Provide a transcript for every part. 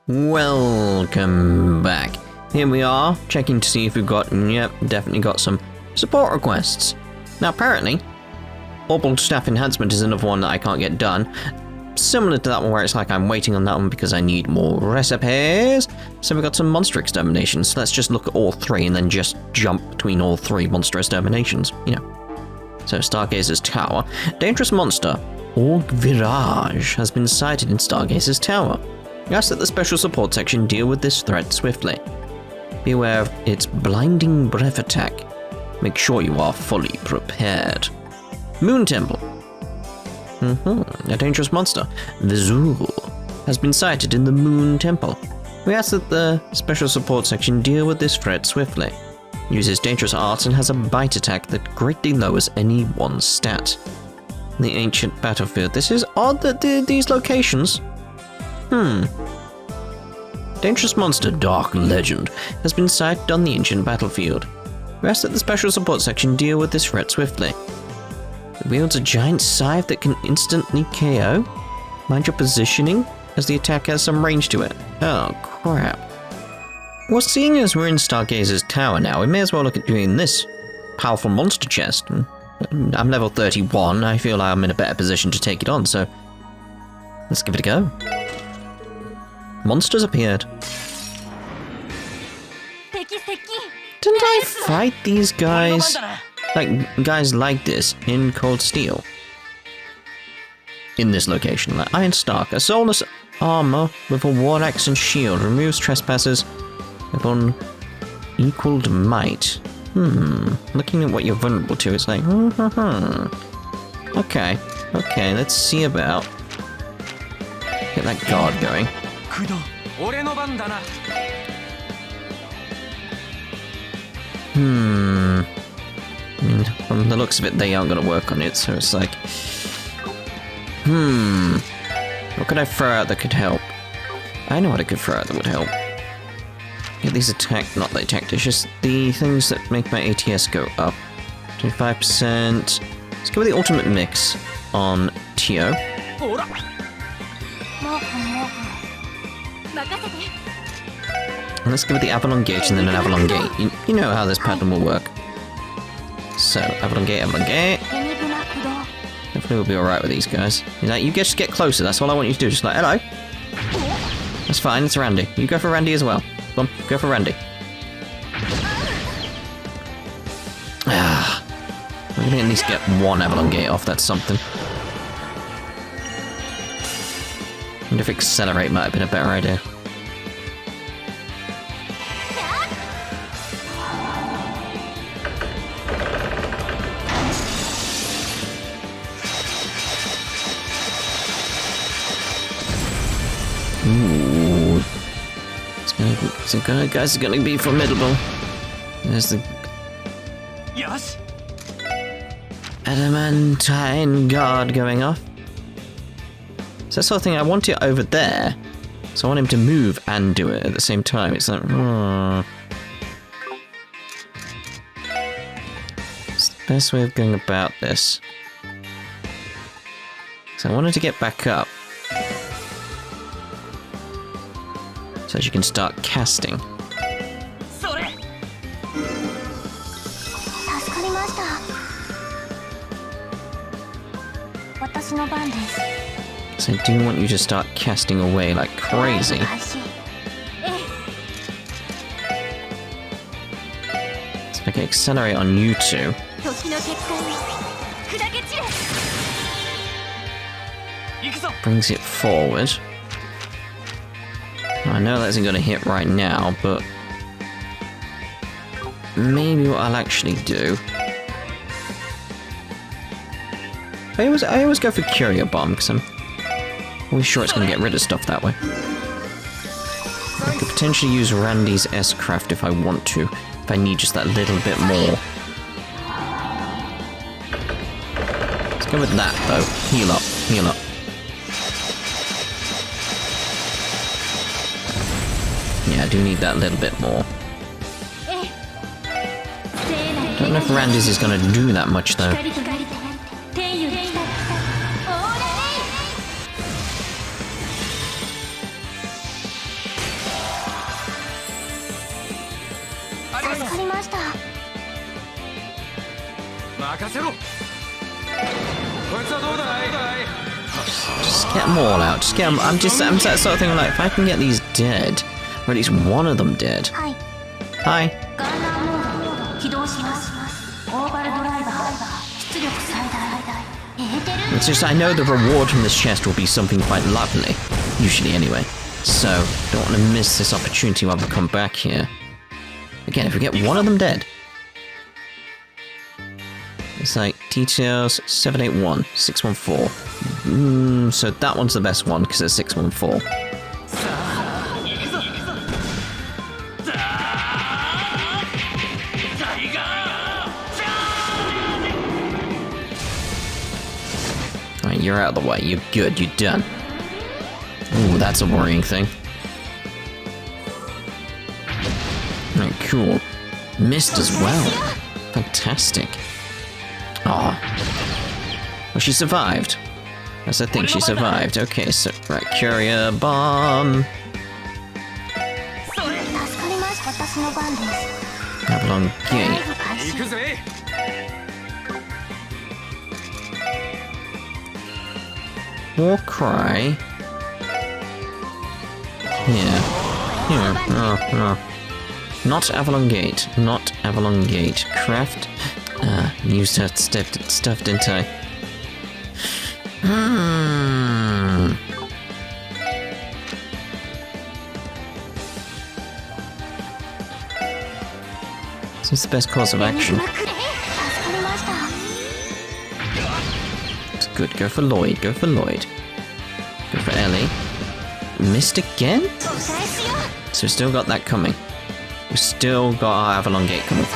Welcome back. Here we are, checking to see if we've got, yep, definitely got some support requests. Now apparently, Orbital Staff Enhancement is another one that I can't get done. Similar to that one where it's like I'm waiting on that one because I need more recipes. So we've got some monster exterminations. So let's just look at all three and then just jump between all three monster exterminations, you know. So Stargazer's Tower. Dangerous monster, Org Virage, has been sighted in Stargazer's Tower. We ask that the special support section deal with this threat swiftly. Be aware of its blinding breath attack. Make sure you are fully prepared. Moon Temple. A dangerous monster, Vizul, has been sighted in the Moon Temple. We ask that the special support section deal with this threat swiftly. Uses dangerous arts and has a bite attack that greatly lowers anyone's stat. The ancient battlefield. This is odd that these locations. Dangerous monster, Dark Legend, has been sighted on the ancient battlefield. We ask that the special support section deal with this threat swiftly. It wields a giant scythe that can instantly KO. Mind your positioning, as the attack has some range to it. Oh, crap. Well, seeing as we're in Stargazer's Tower now, we may as well look at doing this powerful monster chest. I'm level 31, I feel I'm in a better position to take it on, so let's give it a go. Monsters appeared. Didn't I fight these guys? Like, guys like this in Cold Steel? In this location, like Iron Stark, a soulless armor with a war axe and shield, removes trespassers with unequaled might. Looking at what you're vulnerable to, it's like, Okay, let's see about. Get that guard going. From the looks of it, they aren't going to work on it, so it's like... What could I throw out that could help? I know what I could throw out that would help. Get these not the attack dishes, the things that make my ATS go up. 25%. Let's go with the ultimate mix on Tio. And let's go with the Avalon Gate and then an Avalon Gate. You know how this pattern will work. So, Avalon Gate. Hopefully we'll be alright with these guys. You just get closer, that's all I want you to do. Just like, hello. That's fine, it's Randy. You go for Randy as well. Come on, go for Randy. We're gonna at least get one Avalon Gate off, that's something. And if Accelerate might have been a better idea. Ooh. Guys are gonna be formidable. There's the Adamantine Guard going off. So that's the thing, I want it over there. So I want him to move and do it at the same time. It's like, It's the best way of going about this. So I wanted to get back up. So you can start casting. So I do want you to start casting away like crazy. So I can accelerate on you two. Brings it forward. I know that isn't going to hit right now, but maybe what I'll actually do. I always go for Curio Bomb because I'm always sure it's going to get rid of stuff that way. I could potentially use Randy's S-Craft if I want to, if I need just that little bit more. Let's go with that though. Heal up, heal up. Yeah, I do need that little bit more. Don't know if Randy's is going to do that much though. Just get them all out. Just get them. I'm that sort of thing like, if I can get these dead, or at least one of them dead. Hi. It's just, I know the reward from this chest will be something quite lovely. Usually anyway. So, don't want to miss this opportunity while we come back here. Again, if we get one of them dead. It's like details 781, 614. So that one's the best one because it's 614. Alright, you're out of the way. You're good. You're done. Ooh, that's a worrying thing. Alright, cool. Missed as well. Fantastic. Oh. Well, she survived. That's the thing, she survived. Okay, so, right, Courier Bomb. Avalon Gate. War Cry. Here. Not Avalon Gate. Not Avalon Gate. Craft. Used that stuff, didn't I? So it's the best course of action. It's good. Go for Lloyd. Go for Lloyd. Go for Elie. Missed again? So we've still got that coming. We've still got our Avalon Gate coming.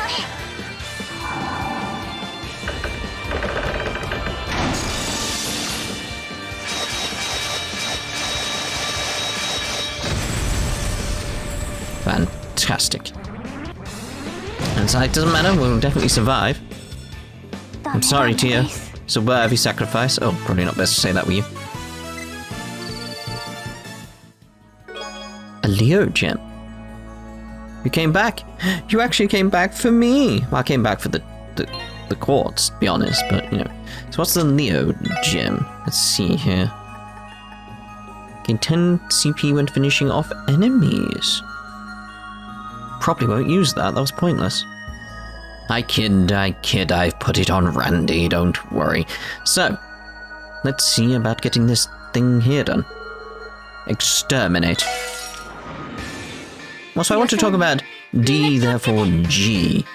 Fantastic. And so it doesn't matter, we'll definitely survive. I'm sorry, Tia. It's a worthy sacrifice. Oh, probably not best to say that with you. A Leo gem. You came back? You actually came back for me! Well, I came back for the quartz, to be honest, but, you know. So what's the Leo gem? Let's see here. Gain 10 CP when finishing off enemies. Probably won't use that, that was pointless. I kid, I've put it on Randy, don't worry. So, let's see about getting this thing here done. Exterminate. Also, I want to talk about D, therefore G.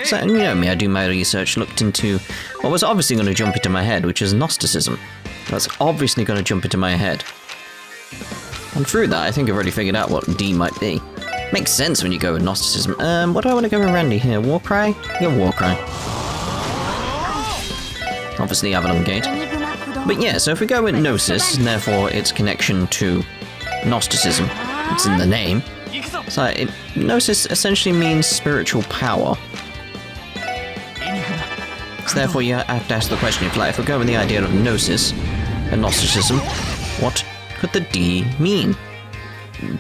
So, you know me, I do my research, looked into what was obviously going to jump into my head, which is Gnosticism. That's obviously going to jump into my head. And through that, I think I've already figured out what D might be. Makes sense when you go with Gnosticism. What do I want to go with Randy here? Warcry? Yeah, Warcry. Obviously Avalon Gate. But yeah, so if we go with Gnosis, and therefore its connection to Gnosticism, it's in the name. So Gnosis essentially means spiritual power. So therefore you have to ask the question, if we go with the idea of Gnosis and Gnosticism, what could the D mean?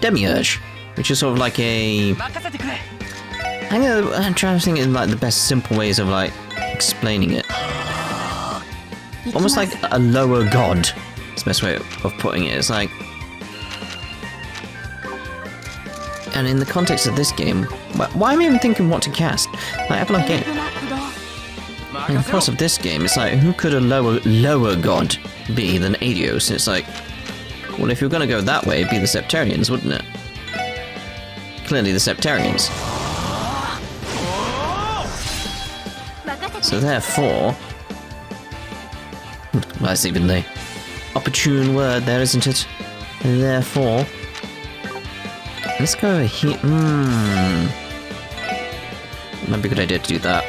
Demiurge. Which is sort of like a... I'm trying to think in like the best simple ways of like explaining it. Almost like a lower god. It's the best way of putting it. It's like... And in the context of this game, why am I even thinking what to cast? Like Avalon Gate. In the course of this game, it's like, who could a lower god be than Adios? It's like, well, if you're going to go that way, it'd be the Septarians, wouldn't it? Clearly the Septarians. So therefore... That's even the opportune word there, isn't it? And therefore... Let's go over here. Might be a good idea to do that.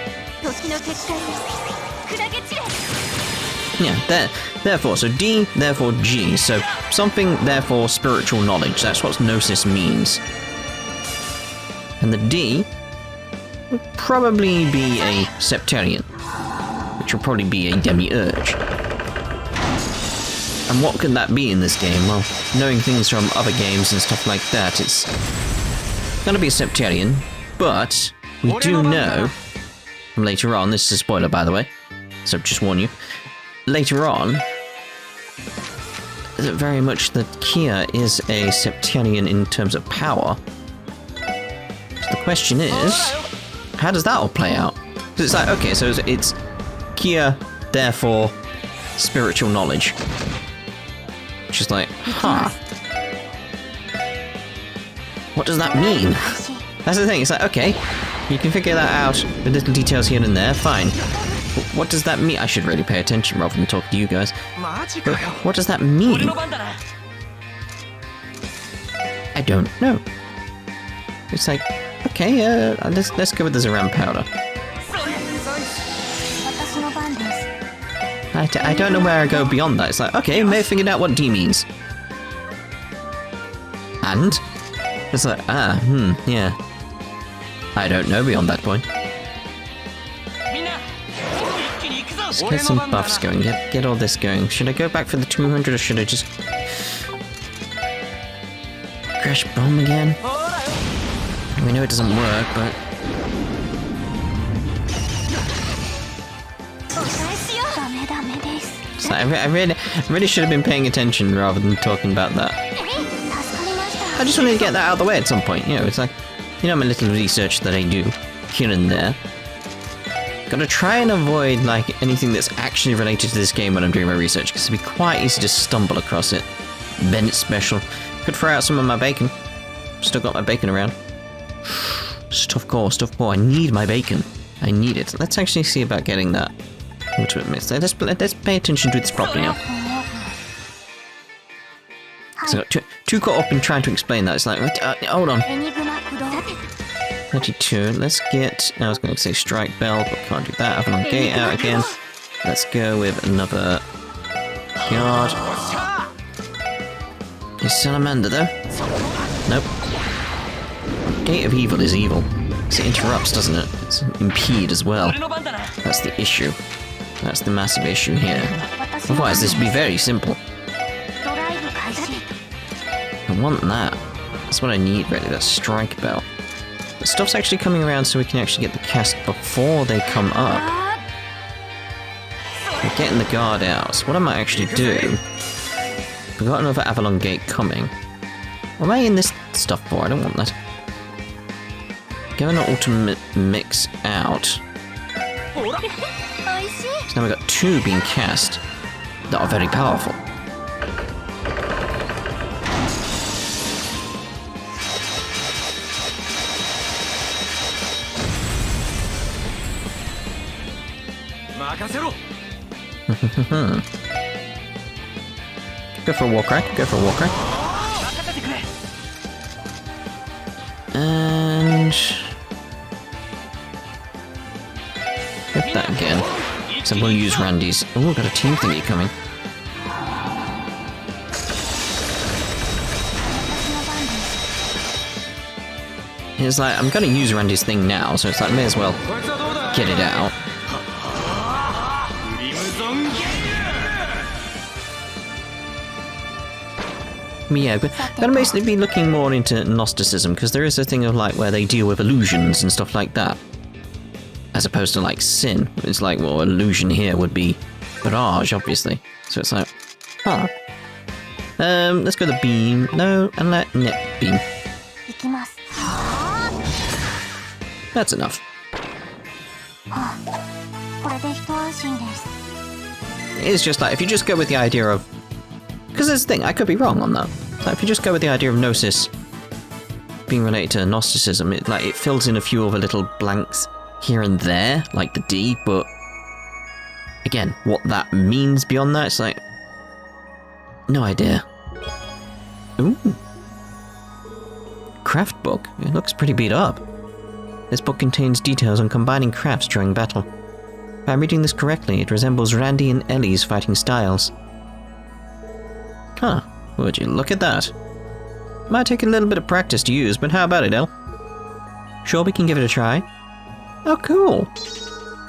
Yeah, therefore, so D, therefore G. So something, therefore spiritual knowledge. That's what Gnosis means. And the D would probably be a Septarian, which will probably be a Demiurge. And what could that be in this game? Well, knowing things from other games and stuff like that, it's gonna be a Septarian, but we do know from later on, this is a spoiler by the way, So just warn you. Later on, very much that Kia is a Septalian in terms of power. So the question is, how does that all play out? Because it's like, okay, so it's Kia, therefore spiritual knowledge. Which is like, huh. What does that mean? That's the thing, it's like, okay, you can figure that out, the little details here and there, fine. But what does that mean? I should really pay attention rather than talk to you guys. But what does that mean? I don't know. It's like, okay, let's go with the Zaram powder. I don't know where I go beyond that. It's like, okay, may have figured out what D means. And? It's like, yeah. I don't know beyond that point. Let's get some buffs going, get all this going. Should I go back for the 200 or should I just... Crash bomb again? We know it doesn't work, but... So I really should have been paying attention rather than talking about that. I just wanted to get that out of the way at some point, you know, it's like... You know, my little research that I do here and there. Gotta try and avoid, like, anything that's actually related to this game when I'm doing my research, because it'd be quite easy to stumble across it. Bennett special. Could throw out some of my bacon. Still got my bacon around. Stuff core. I need my bacon. I need it. Let's actually see about getting that. Let's pay attention to this properly now. So I got too caught up in trying to explain that. It's like, hold on. 32. Let's get... I was going to say Strike Bell, but can't do that. Avalon Gate out again. Let's go with another guard. Is Salamander though? Nope. Gate of Evil is evil. It interrupts, doesn't it? It's impede as well. That's the issue. That's the massive issue here. Otherwise, this would be very simple. I want that. That's what I need, really. That Strike Bell. The stuff's actually coming around so we can actually get the cast before they come up. We're getting the guard out. So what I might actually do... We've got another Avalon Gate coming. What am I in this stuff for? I don't want that. Go an ultimate mix out. So now we've got two being cast that are very powerful. Go for a war crack, And... Get that again. So we'll use Randy's. Oh, we've got a team thingy coming. It's like, I'm gonna use Randy's thing now, so it's like, may as well get it out. Yeah, but I'm gonna basically be looking more into Gnosticism, because there is a thing of like where they deal with illusions and stuff like that. As opposed to like sin. It's like, well, illusion here would be barrage, obviously. So it's like, huh. Let's go the beam. No, and let net beam. That's enough. It's just like, if you just go with the idea of... Because there's the thing, I could be wrong on that. Like, if you just go with the idea of Gnosis being related to Gnosticism, it fills in a few other little blanks here and there, like the D, but... Again, what that means beyond that, it's like... No idea. Ooh. Craft book. It looks pretty beat up. This book contains details on combining crafts during battle. If I'm reading this correctly, it resembles Randy and Ellie's fighting styles. Huh, would you look at that? Might take a little bit of practice to use, but how about it, El? Sure, we can give it a try. Oh, cool.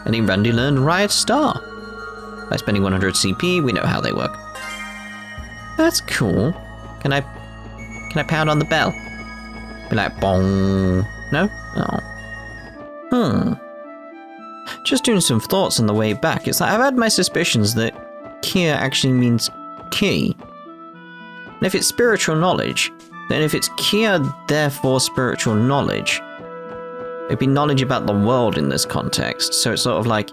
Ellie and Randy learn Riot Star. By spending 100 CP, we know how they work. That's cool. Can I pound on the bell? Be like, bong. No? Oh. just doing some thoughts on the way back. It's like I've had my suspicions that Kia actually means key. And if it's spiritual knowledge, then if it's Kia, therefore spiritual knowledge, it'd be knowledge about the world in this context. So it's sort of like,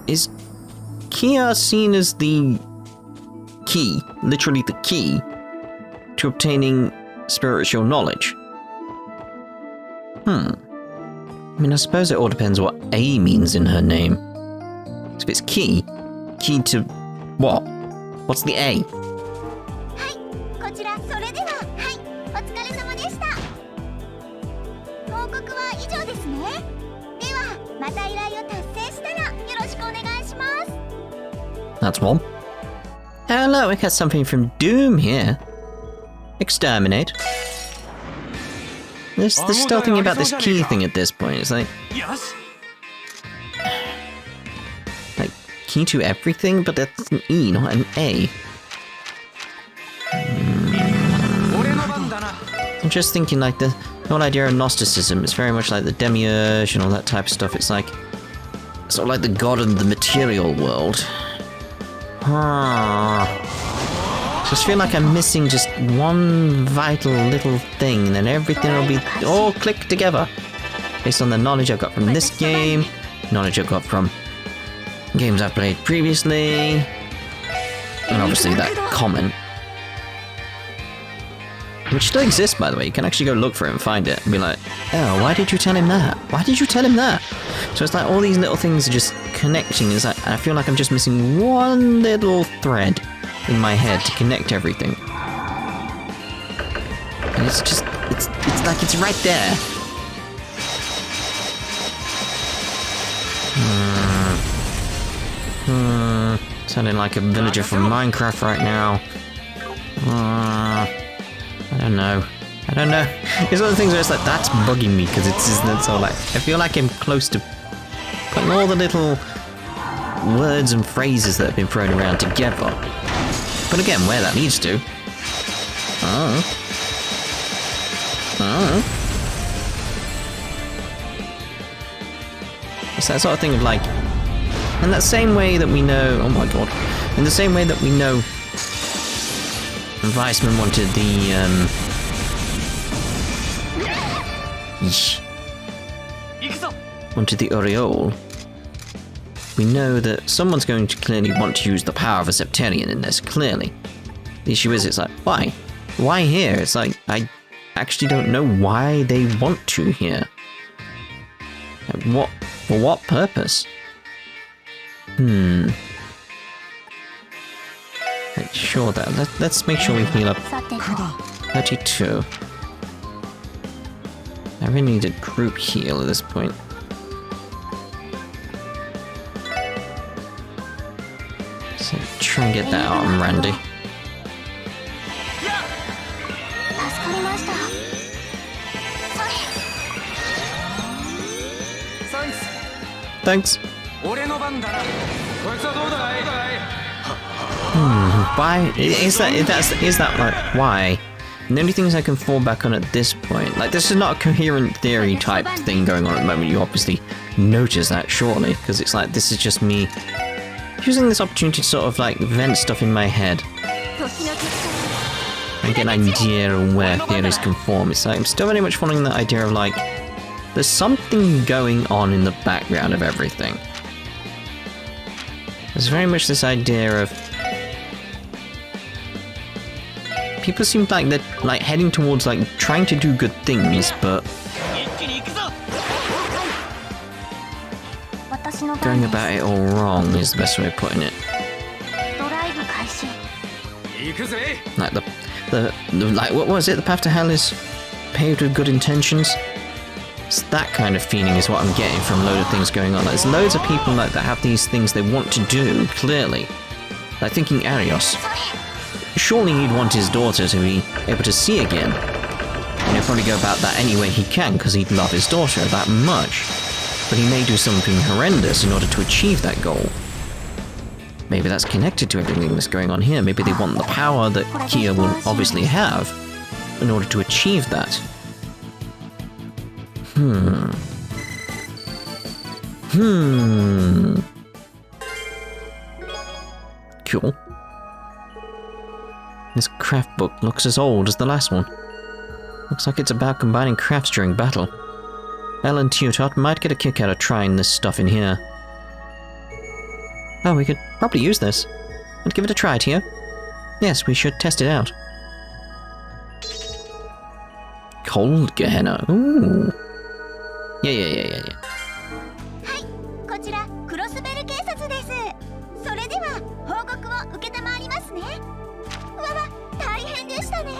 is Kia seen as the key, literally the key, to obtaining spiritual knowledge? I mean, I suppose it all depends what A means in her name. So if it's key to what? What's the A? That's one. Hello, I got something from Doom here. Exterminate. They're still thinking about this key thing at this point. It's like key to everything, but that's an E, not an A. I'm just thinking like the whole idea of Gnosticism is very much like the demiurge and all that type of stuff. It's like sort of like the god of the material world. Just feel like I'm missing just one vital little thing, and then everything will be all clicked together. Based on the knowledge I've got from this game, knowledge I've got from games I've played previously, and obviously that comment. Which still exists, by the way. You can actually go look for it and find it and be like, oh, why did you tell him that? Why did you tell him that? So it's like all these little things are just connecting. It's like, I feel like I'm just missing one little thread in my head to connect everything. And it's just, it's like it's right there. Sounding like a villager from Minecraft right now. I don't know. It's one of the things where it's like, that's bugging me, because it's all like, I feel like I'm close to putting all the little words and phrases that have been thrown around together. But again, where that leads to... It's that sort of thing of like... In that same way that we know... Oh my god. In the same way that we know... Weissman wanted the, wanted the aureole. We know that someone's going to clearly want to use the power of a Septarian in this, clearly. The issue is, it's like, why? Why here? It's like, I actually don't know why they want to here. Like, for what purpose? Make sure that, let's make sure we heal up 32. I really need a group heal at this point. So try and get that on Randy. Thanks. Why? Is that like, why? And the only things I can fall back on at this point, like, this is not a coherent theory type thing going on at the moment. You obviously notice that, surely, because it's like, this is just me using this opportunity to sort of like vent stuff in my head and get an idea of where theories can form. It's like, I'm still very much following that idea of like, there's something going on in the background of everything. There's very much this idea of people seem like they're like heading towards like trying to do good things, but going about it all wrong is the best way of putting it. Like the like, what was it? The path to hell is paved with good intentions. It's that kind of feeling is what I'm getting from a load of things going on. Like, there's loads of people like that have these things they want to do, clearly. Like thinking Arios. Surely he'd want his daughter to be able to see again. And he'll probably go about that any way he can, because he'd love his daughter that much. But he may do something horrendous in order to achieve that goal. Maybe that's connected to everything that's going on here. Maybe they want the power that Kia will obviously have in order to achieve that. Cool. This craft book looks as old as the last one. Looks like it's about combining crafts during battle. Elle and Teotot might get a kick out of trying this stuff in here. Oh, we could probably use this. Let's give it a try, Teo. Yes, we should test it out. Cold Gehenna. Ooh. Yeah. はい、こちらクロスベル警察です。それでは報告を受けたまわりますね。わわ、大変でしたね。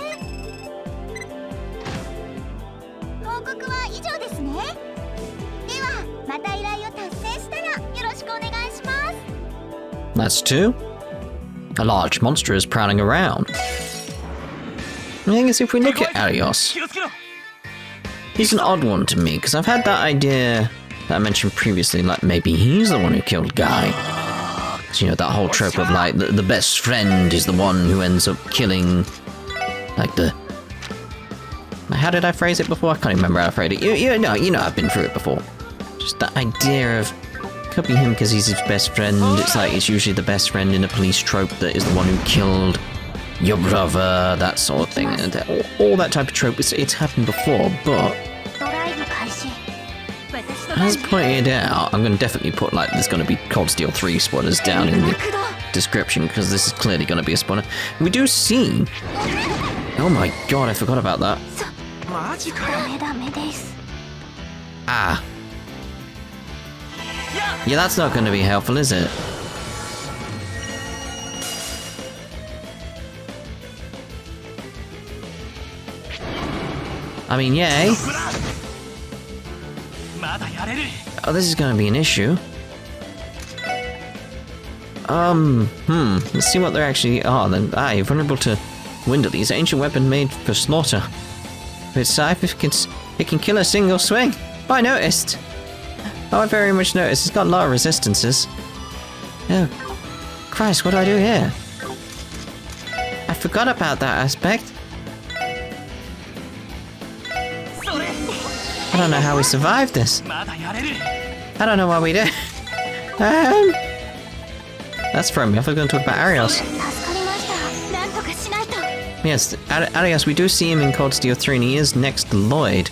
報告は以上ですね。ではまた依頼を達成したらよろしくお願いします。That's two. A large monster is prowling around. I guess if we look at Arios, he's an odd one to me, because I've had that idea that I mentioned previously, like maybe he's the one who killed Guy. So, you know, that whole trope of like the best friend is the one who ends up killing, like the... How did I phrase it before? I can't remember how I phrased it. You know, I've been through it before. Just that idea of, could be him because he's his best friend. It's like it's usually the best friend in a police trope that is the one who killed your brother, that sort of thing. And all that type of trope, it's happened before, but as pointed out, I'm going to definitely put, like, there's going to be Cold Steel 3 spoilers down in the description, because this is clearly going to be a spoiler. We do see... Oh my god, I forgot about that. Ah. Yeah, that's not going to be helpful, is it? I mean, yay. Oh, this is going to be an issue. Let's see what they actually are then. You're vulnerable to wind at these. Ancient weapon made for slaughter. With its scythe, it can kill a single swing. Oh, I noticed. Oh, I very much noticed. It's got a lot of resistances. Oh, Christ, what do I do here? I forgot about that aspect. I don't know how we survived this. I don't know what we did. That's from me. I thought we were going to talk about Arios. Yes, Arios, we do see him in Cold Steel 3 and he is next to Lloyd.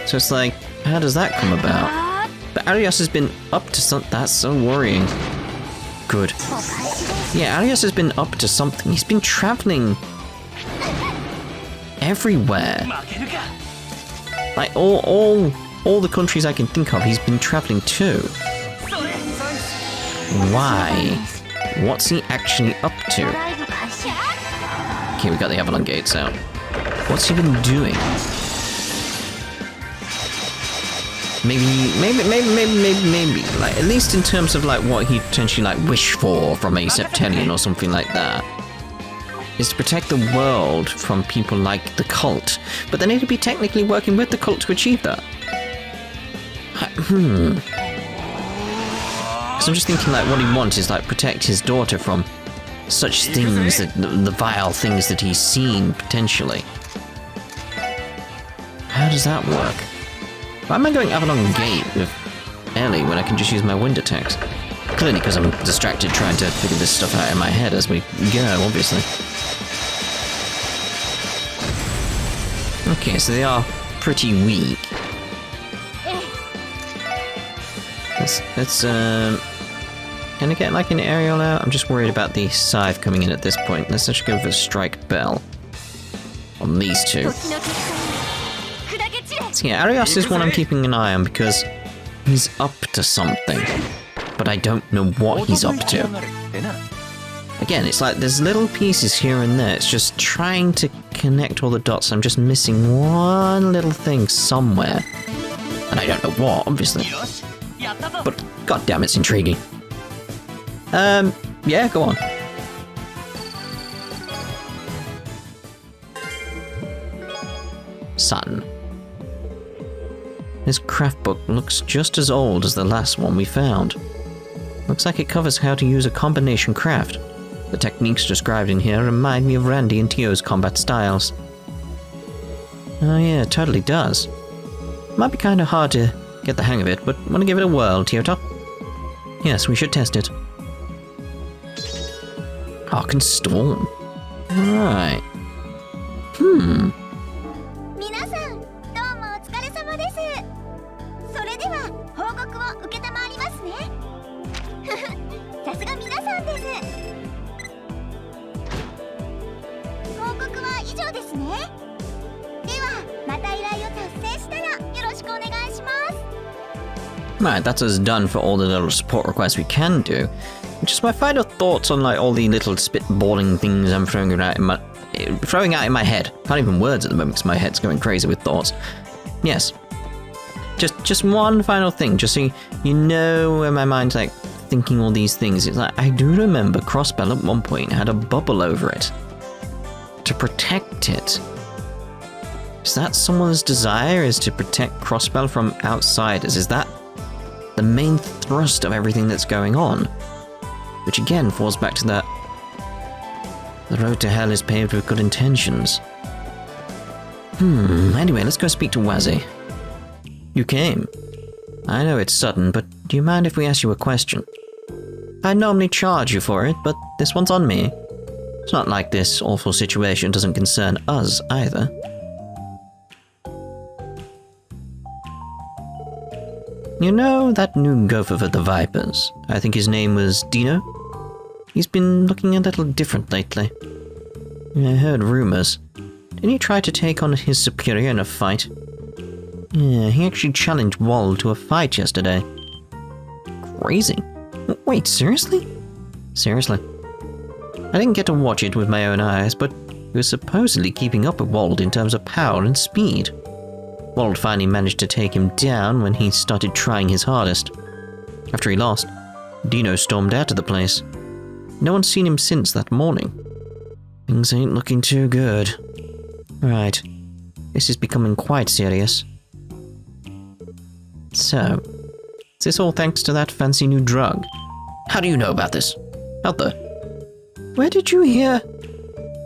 So it's like, how does that come about? But Arios has been up to something. That's so worrying. Good. Yeah, Arios has been up to something. He's been traveling everywhere. Like all the countries I can think of, he's been traveling to. Why? What's he actually up to? Okay, we got the Avalon gates out. What's he been doing? Maybe, like, at least in terms of, like, what he potentially, like, wish for from a Septalion or something like that, is to protect the world from people like the cult. But they need to be technically working with the cult to achieve that. Because I'm just thinking, like, what he wants is, like, protect his daughter from such things, that the vile things that he's seen, potentially. How does that work? Why am I going Avalon Gate with Elie when I can just use my wind attacks? Clearly because I'm distracted trying to figure this stuff out in my head as we go, obviously. Okay, so they are pretty weak. Let's can I get like an aerial out? I'm just worried about the scythe coming in at this point. Let's actually go for Strike Bell on these two. So yeah, Arios is one I'm keeping an eye on because he's up to something, but I don't know what he's up to. Again, it's like there's little pieces here and there. It's just trying to connect all the dots. I'm just missing one little thing somewhere, and I don't know what, obviously. But goddamn, it's intriguing. Yeah, go on. Sun. This craft book looks just as old as the last one we found. Looks like it covers how to use a combination craft. The techniques described in here remind me of Randy and Tio's combat styles. Oh yeah, it totally does. Might be kind of hard to get the hang of it, but want to give it a whirl, Teotop? Yes, we should test it. Harken Storm. Right. 皆さん、どうもお疲れ様です。それでは報告を受けたまわりますね。ふふ、さすが皆さんです。報告は以上ですね。では、また依頼を達成したらよろしくお願いします。Right, that's us done for all the little support requests we can do. Just my final thoughts on like all the little spitballing things I'm throwing out in my head. Can't even words at the moment because my head's going crazy with thoughts. Yes. Just one final thing, just so you know where my mind's like thinking all these things. It's like I do remember Crossbell at one point had a bubble over it to protect it. Is that someone's desire, is to protect Crossbell from outsiders? Is that the main thrust of everything that's going on? Which again falls back to that the road to hell is paved with good intentions. Anyway, let's go speak to Wazy. You came. I know it's sudden, but do you mind if we ask you a question? I normally charge you for it, but this one's on me. It's not like this awful situation doesn't concern us either. You know that new gopher for the Vipers? I think his name was Dino? He's been looking a little different lately. I heard rumors. Didn't he try to take on his superior in a fight? Yeah, he actually challenged Wall to a fight yesterday. Crazy. Wait, seriously? Seriously. I didn't get to watch it with my own eyes, but he was supposedly keeping up with Wald in terms of power and speed. Wald finally managed to take him down when he started trying his hardest. After he lost, Dino stormed out of the place. No one's seen him since that morning. Things ain't looking too good. Right. This is becoming quite serious. So, is this all thanks to that fancy new drug? How do you know about this? Out there. Where did you hear?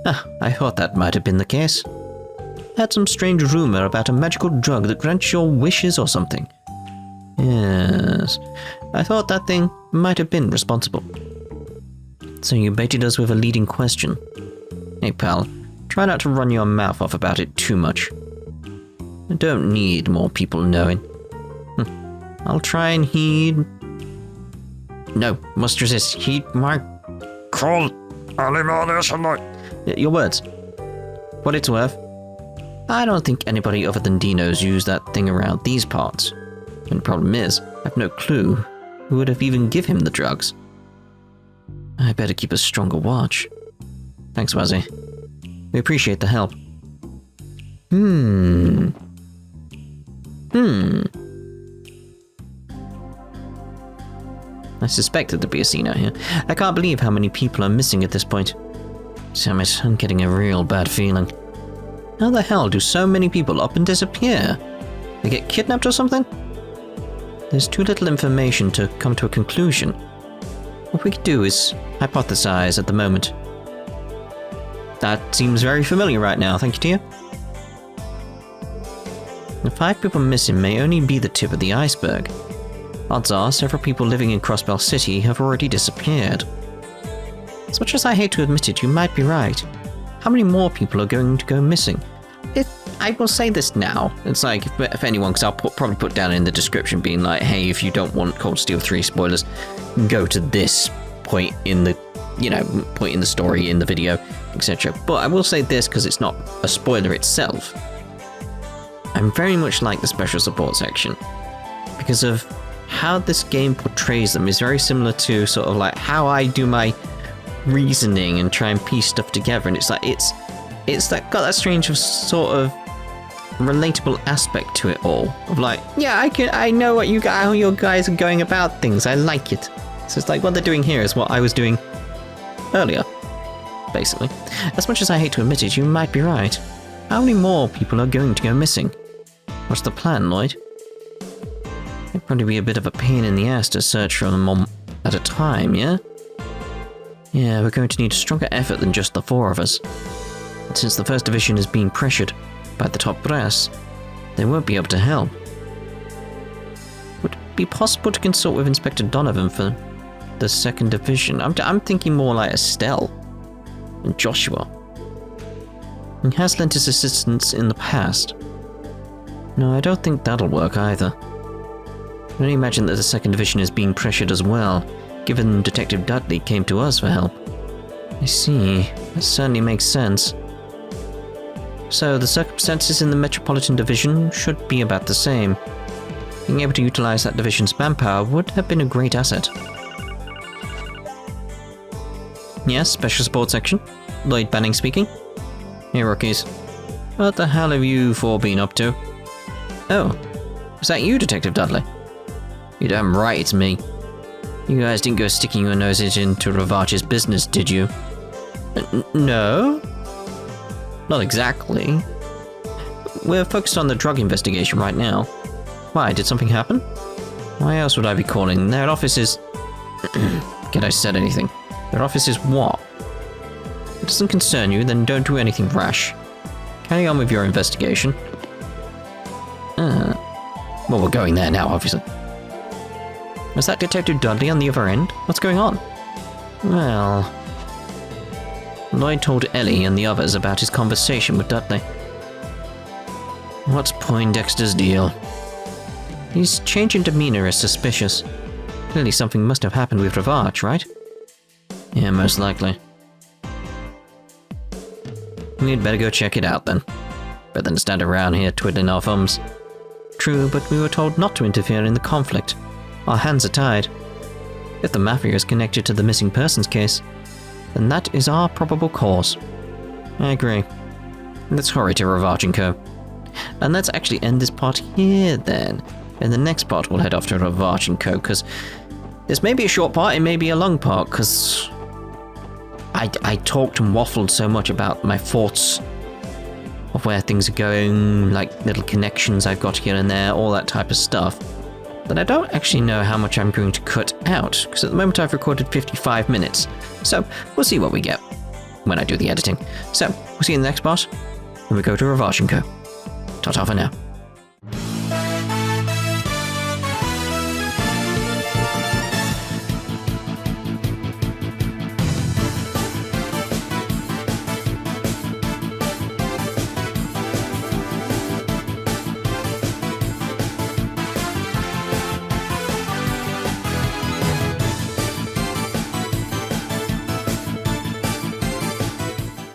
Ah, I thought that might have been the case. Had some strange rumor about a magical drug that grants your wishes or something. Yes, I thought that thing might have been responsible. So you baited us with a leading question. Hey pal, try not to run your mouth off about it too much. I don't need more people knowing. I'll try and heed... No, must resist. Heed my call. Your words. What it's worth. I don't think anybody other than Dino's used that thing around these parts. And the problem is, I have no clue who would have even give him the drugs. I better keep a stronger watch. Thanks, Wazy. We appreciate the help. I suspected there'd be a scene out here. I can't believe how many people are missing at this point. Damn it, I'm getting a real bad feeling. How the hell do so many people up and disappear? They get kidnapped or something? There's too little information to come to a conclusion. What we could do is hypothesize at the moment. That seems very familiar right now, thank you, Tia. The 5 people missing may only be the tip of the iceberg. Odds are several people living in Crossbell City have already disappeared. As much as I hate to admit it, you might be right. How many more people are going to go missing? I will say this now. It's like, if anyone, because I'll probably put down in the description being like, hey, if you don't want Cold Steel 3 spoilers, go to this point in the, point in the story, in the video, etc. But I will say this because it's not a spoiler itself. I'm very much like the special support section because of how this game portrays them is very similar to sort of like how I do my reasoning and try and piece stuff together, and it's like it's that got that strange sort of relatable aspect to it all of like, yeah, I know what how you guys are going about things. I like it. So it's like what they're doing here is what I was doing earlier, basically. As much as I hate to admit it, you might be right. How many more people are going to go missing? What's the plan, Lloyd? It'd probably be a bit of a pain in the ass to search for them all at a time, yeah? Yeah, we're going to need a stronger effort than just the 4 of us. And since the 1st Division is being pressured by the top brass, they won't be able to help. be possible to consult with Inspector Donovan for the 2nd Division? I'm thinking more like Estelle and Joshua. He has lent his assistance in the past. No, I don't think that'll work either. I can only imagine that the 2nd Division is being pressured as well, given Detective Dudley came to us for help. I see. That certainly makes sense. So the circumstances in the Metropolitan Division should be about the same. Being able to utilize that division's manpower would have been a great asset. Yes, Special Support Section. Lloyd Bannings speaking. Hey, rookies. What the hell have you four been up to? Oh, is that you, Detective Dudley? You're damn right it's me. You guys didn't go sticking your noses into Ravach's business, did you? No? Not exactly. We're focused on the drug investigation right now. Why, did something happen? Why else would I be calling? Their office is... Get I said anything. Their office is what? If it doesn't concern you, then don't do anything rash. Carry on with your investigation. Well, we're going there now, obviously. Was that Detective Dudley on the other end? What's going on? Well... Lloyd told Elie and the others about his conversation with Dudley. What's Poindexter's deal? His change in demeanor is suspicious. Clearly something must have happened with Ravach, right? Yeah, most likely. We'd better go check it out then. Better than stand around here twiddling our thumbs. True, but we were told not to interfere in the conflict. Our hands are tied. If the Mafia is connected to the missing persons case, then that is our probable cause. I agree. Let's hurry to Ravach & Co. And let's actually end this part here then. In the next part we'll head off to Ravach & Co. because this may be a short part, it may be a long part, because I talked and waffled so much about my thoughts of where things are going, like little connections I've got here and there, all that type of stuff, that I don't actually know how much I'm going to cut out, because at the moment I've recorded 55 minutes, so we'll see what we get when I do the editing. So, we'll see you in the next part, when we go to Ravach & Co. Ta-ta for now.